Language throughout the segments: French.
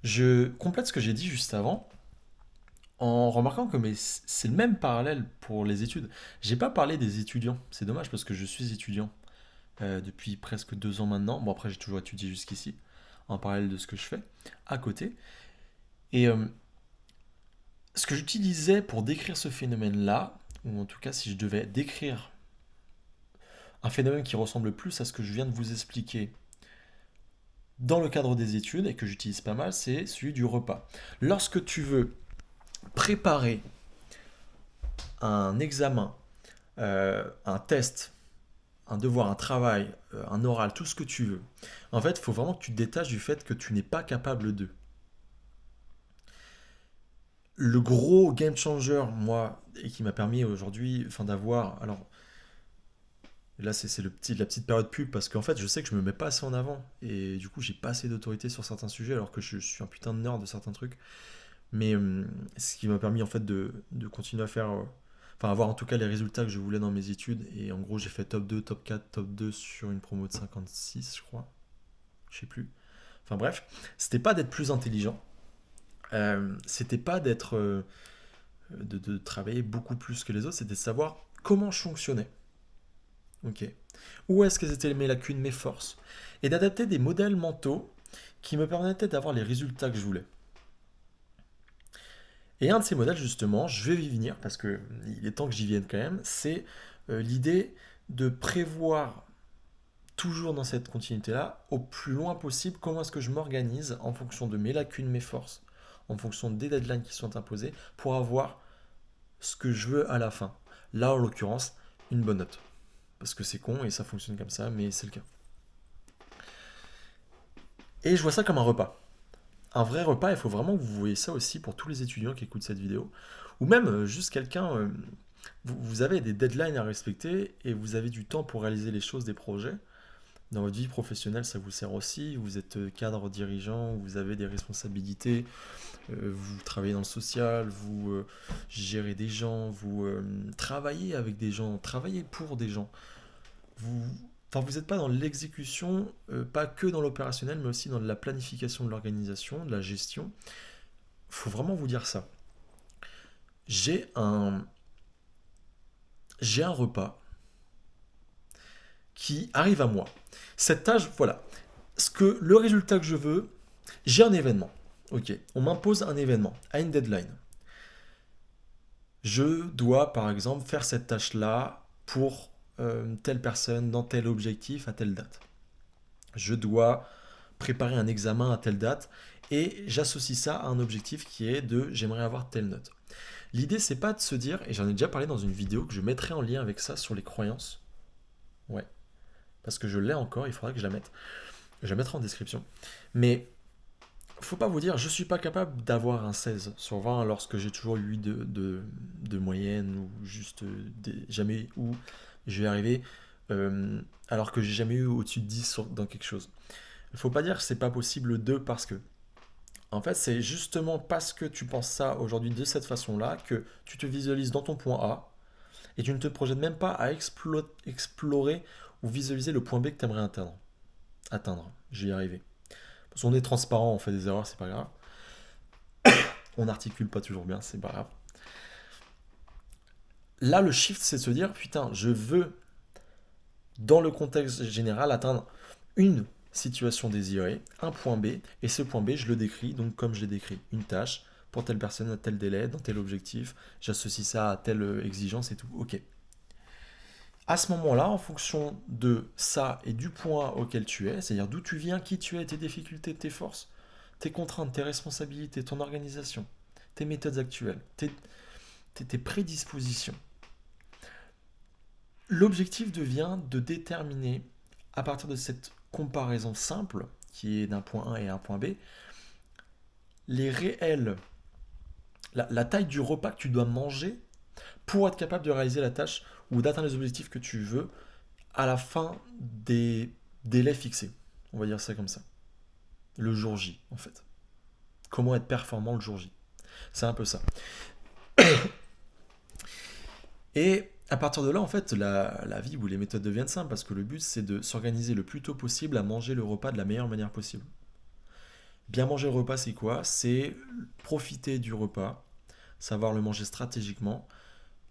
Je complète ce que j'ai dit juste avant en remarquant que c'est le même parallèle pour les études. J'ai pas parlé des étudiants. C'est dommage parce que je suis étudiant depuis presque 2 ans maintenant. Bon, après, j'ai toujours étudié jusqu'ici, en parallèle de ce que je fais à côté. Et ce que j'utilisais pour décrire ce phénomène-là, ou en tout cas si je devais décrire un phénomène qui ressemble plus à ce que je viens de vous expliquer dans le cadre des études et que j'utilise pas mal, c'est celui du repas. Lorsque tu veux préparer un examen, un test, un devoir, un travail, un oral, tout ce que tu veux, en fait, il faut vraiment que tu te détaches du fait que tu n'es pas capable de. Le gros game changer, moi, et qui m'a permis aujourd'hui, enfin d'avoir, alors là c'est la petite période pub parce qu'en fait je sais que je me mets pas assez en avant et du coup j'ai pas assez d'autorité sur certains sujets alors que je suis un putain de nerd de certains trucs. Mais ce qui m'a permis en fait de continuer à faire, enfin avoir en tout cas les résultats que je voulais dans mes études. Et en gros j'ai fait top 2, top 4, top 2 sur une promo de 56 je crois, je sais plus. Enfin bref, c'était pas d'être plus intelligent, c'était pas d'être de travailler beaucoup plus que les autres, c'était de savoir comment je fonctionnais. Ok. Où est-ce qu'elles étaient mes lacunes, mes forces? Et d'adapter des modèles mentaux qui me permettaient d'avoir les résultats que je voulais. Et un de ces modèles, justement, je vais y venir parce que il est temps que j'y vienne quand même, c'est l'idée de prévoir toujours dans cette continuité-là, au plus loin possible, comment est-ce que je m'organise en fonction de mes lacunes, mes forces, en fonction des deadlines qui sont imposées, pour avoir ce que je veux à la fin. Là, en l'occurrence, une bonne note. Parce que c'est con et ça fonctionne comme ça, mais c'est le cas. Et je vois ça comme un repas. Un vrai repas, il faut vraiment que vous voyez ça aussi pour tous les étudiants qui écoutent cette vidéo. Ou même juste quelqu'un, vous avez des deadlines à respecter et vous avez du temps pour réaliser les choses, des projets. Dans votre vie professionnelle, ça vous sert aussi. Vous êtes cadre dirigeant, vous avez des responsabilités, vous travaillez dans le social, vous gérez des gens, vous travaillez avec des gens, travaillez pour des gens. Vous, enfin, vous n'êtes pas dans l'exécution, pas que dans l'opérationnel, mais aussi dans la planification de l'organisation, de la gestion. Il faut vraiment vous dire ça. J'ai un, j'ai un repas qui arrive à moi. Cette tâche, voilà. Le résultat que je veux, j'ai un événement. Ok, on m'impose un événement, à une deadline. Je dois, par exemple, faire cette tâche-là pour telle personne, dans tel objectif, à telle date. Je dois préparer un examen à telle date et j'associe ça à un objectif qui est de j'aimerais avoir telle note. L'idée c'est pas de se dire, et j'en ai déjà parlé dans une vidéo que je mettrai en lien avec ça sur les croyances, ouais, parce que je l'ai encore, il faudra que je la mette, je la mettrai en description, mais faut pas vous dire je suis pas capable d'avoir un 16 sur 20 lorsque j'ai toujours eu 8 de moyenne ou juste jamais où je vais arriver alors que j'ai jamais eu au-dessus de 10 dans quelque chose. Il faut pas dire que c'est pas possible de parce que. En fait, c'est justement parce que tu penses ça aujourd'hui de cette façon-là que tu te visualises dans ton point A et tu ne te projettes même pas à explorer ou visualiser le point B que tu aimerais atteindre. Atteindre, j'y y arriver. Parce qu'on est transparent, on fait des erreurs, c'est pas grave. On n'articule pas toujours bien, c'est pas grave. Là, le shift, c'est de se dire putain, je veux, dans le contexte général, atteindre une situation désirée, un point B, et ce point B, je le décris donc comme je l'ai décrit. Une tâche, pour telle personne, à tel délai, dans tel objectif, j'associe ça à telle exigence et tout. Ok. À ce moment-là, en fonction de ça et du point auquel tu es, c'est-à-dire d'où tu viens, qui tu es, tes difficultés, tes forces, tes contraintes, tes responsabilités, ton organisation, tes méthodes actuelles, tes prédispositions, l'objectif devient de déterminer, à partir de cette comparaison simple, qui est d'un point A et un point B, les réels, la taille du repas que tu dois manger pour être capable de réaliser la tâche ou d'atteindre les objectifs que tu veux à la fin des délais fixés. On va dire ça comme ça. Le jour J, en fait. Comment être performant le jour J. C'est un peu ça. Et à partir de là, en fait, la vie ou les méthodes deviennent simples parce que le but, c'est de s'organiser le plus tôt possible à manger le repas de la meilleure manière possible. Bien manger le repas, c'est quoi? C'est profiter du repas, savoir le manger stratégiquement,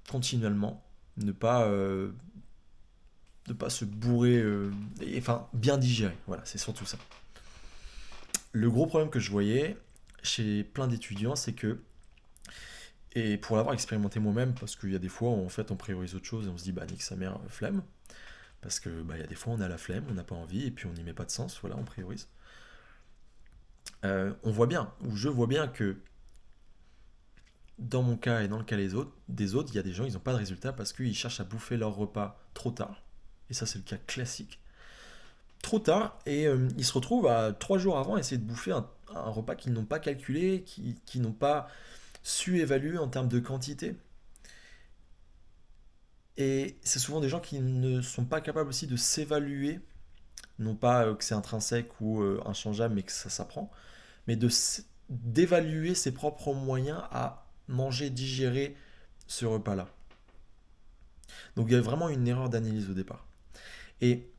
continuellement, ne pas, euh, ne pas se bourrer, enfin bien digérer. Voilà, c'est surtout ça. Le gros problème que je voyais chez plein d'étudiants, c'est que, et pour l'avoir expérimenté moi-même, parce qu'il y a des fois où en fait on priorise autre chose et on se dit bah nique sa mère, flemme, parce que bah il y a des fois on a la flemme, on n'a pas envie et puis on n'y met pas de sens, voilà, on priorise. On voit bien, ou je vois bien que dans mon cas et dans le cas des autres, il y a des gens, ils n'ont pas de résultat parce qu'ils cherchent à bouffer leur repas trop tard. Et ça, c'est le cas classique. Trop tard, et ils se retrouvent à 3 jours avant à essayer de bouffer un repas qu'ils n'ont pas calculé, qui n'ont pas su évaluer en termes de quantité. Et c'est souvent des gens qui ne sont pas capables aussi de s'évaluer, non pas que c'est intrinsèque ou inchangeable, mais que ça s'apprend, mais d'évaluer ses propres moyens à manger, digérer ce repas-là. Donc il y a vraiment une erreur d'analyse au départ. Et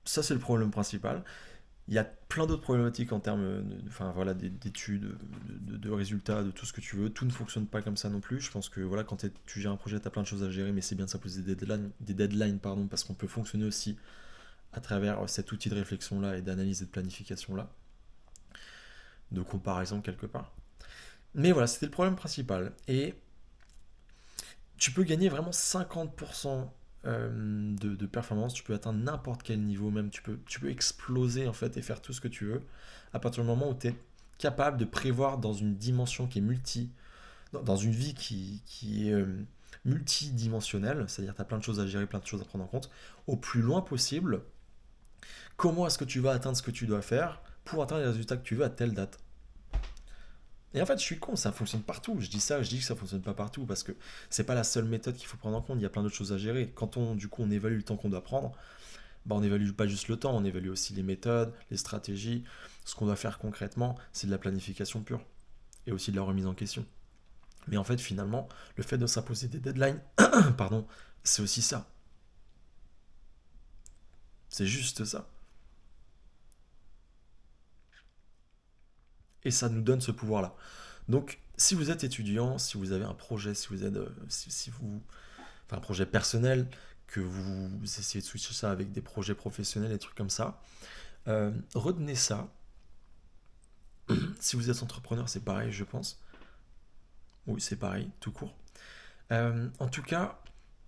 ça, c'est le problème principal. Il y a plein d'autres problématiques en termes enfin, voilà, d'études, de résultats, de tout ce que tu veux. Tout ne fonctionne pas comme ça non plus. Je pense que voilà, quand tu gères un projet, tu as plein de choses à gérer, mais c'est bien de s'imposer des deadlines pardon, parce qu'on peut fonctionner aussi à travers cet outil de réflexion-là et d'analyse et de planification-là, de comparaison quelque part. Mais voilà, c'était le problème principal. Et tu peux gagner vraiment 50% de performance, tu peux atteindre n'importe quel niveau, même tu peux exploser en fait et faire tout ce que tu veux à partir du moment où tu es capable de prévoir dans une dimension qui est dans une vie qui est multidimensionnelle, c'est-à-dire tu as plein de choses à gérer, plein de choses à prendre en compte, au plus loin possible, comment est-ce que tu vas atteindre ce que tu dois faire pour atteindre les résultats que tu veux à telle date. Et en fait, je suis con, ça fonctionne partout. Je dis ça, je dis que ça fonctionne pas partout parce que c'est pas la seule méthode qu'il faut prendre en compte. Il y a plein d'autres choses à gérer. Quand on évalue le temps qu'on doit prendre, bah, on évalue pas juste le temps, on évalue aussi les méthodes, les stratégies. Ce qu'on doit faire concrètement, c'est de la planification pure et aussi de la remise en question. Mais en fait, finalement, le fait de s'imposer des deadlines, pardon, c'est aussi ça. C'est juste ça. Et ça nous donne ce pouvoir-là. Donc, si vous êtes étudiant, si vous avez un projet, si vous êtes, si vous enfin un projet personnel, que vous essayez de switcher ça avec des projets professionnels, des trucs comme ça. Retenez ça. Si vous êtes entrepreneur, c'est pareil, je pense. Oui, c'est pareil, tout court. En tout cas,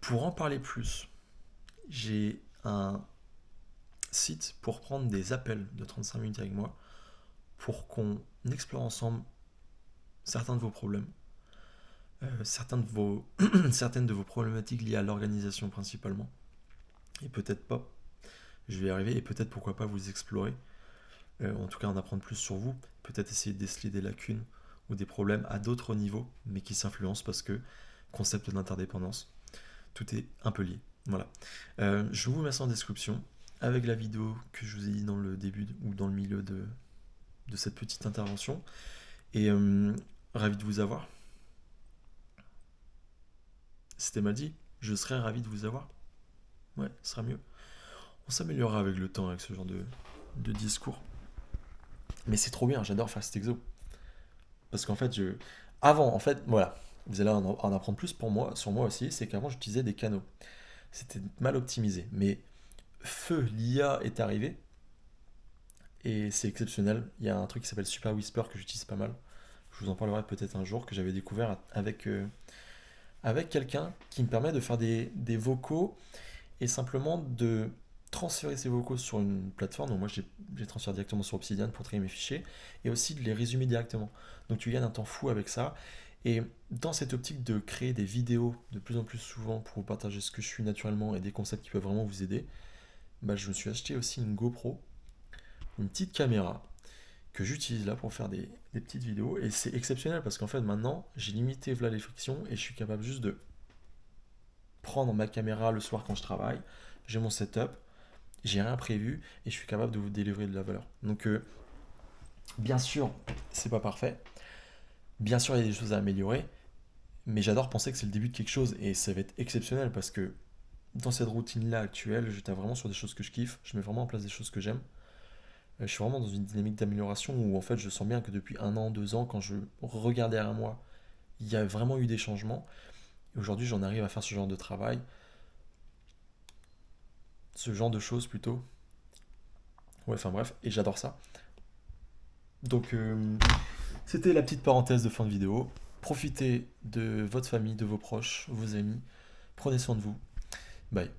pour en parler plus, j'ai un site pour prendre des appels de 35 minutes avec moi pour qu'on explore ensemble certains de vos problèmes, certaines de vos problématiques liées à l'organisation principalement, et peut-être pas, je vais y arriver, et peut-être pourquoi pas vous explorer, en tout cas en apprendre plus sur vous, peut-être essayer de déceler des lacunes ou des problèmes à d'autres niveaux, mais qui s'influencent parce que concept d'interdépendance, tout est un peu lié. Voilà. Je vous mets ça en description avec la vidéo que je vous ai dit dans le début ou dans le milieu de cette petite intervention. Et ravi de vous avoir. C'était mal dit. Je serais ravi de vous avoir. Ouais, ce sera mieux. On s'améliorera avec le temps avec ce genre de discours. Mais c'est trop bien, j'adore faire cet exo. Parce qu'en fait, avant, en fait, voilà, vous allez en apprendre plus sur moi aussi, c'est qu'avant j'utilisais des canaux. C'était mal optimisé. Mais feu, l'IA est arrivé et c'est exceptionnel. Il y a un truc qui s'appelle Super Whisper que j'utilise pas mal. Je vous en parlerai peut-être un jour, que j'avais découvert avec quelqu'un qui me permet de faire des vocaux et simplement de transférer ces vocaux sur une plateforme. Donc moi, j'ai transféré directement sur Obsidian pour trier mes fichiers et aussi de les résumer directement. Donc tu gagnes un temps fou avec ça. Et dans cette optique de créer des vidéos de plus en plus souvent pour vous partager ce que je suis naturellement et des concepts qui peuvent vraiment vous aider, bah, je me suis acheté aussi une GoPro, une petite caméra que j'utilise là pour faire des petites vidéos. Et c'est exceptionnel parce qu'en fait maintenant, j'ai limité voilà les frictions et je suis capable juste de prendre ma caméra le soir quand je travaille, j'ai mon setup, j'ai rien prévu et je suis capable de vous délivrer de la valeur. Donc bien sûr, c'est pas parfait. Bien sûr, il y a des choses à améliorer, mais j'adore penser que c'est le début de quelque chose et ça va être exceptionnel parce que dans cette routine-là actuelle, je tape vraiment sur des choses que je kiffe, je mets vraiment en place des choses que j'aime Je suis vraiment dans une dynamique d'amélioration où en fait je sens bien que depuis 1 an, 2 ans, quand je regarde derrière moi, il y a vraiment eu des changements. Et aujourd'hui, j'en arrive à faire ce genre de travail, ce genre de choses plutôt. Ouais, enfin bref, et j'adore ça. Donc, c'était la petite parenthèse de fin de vidéo. Profitez de votre famille, de vos proches, vos amis. Prenez soin de vous. Bye.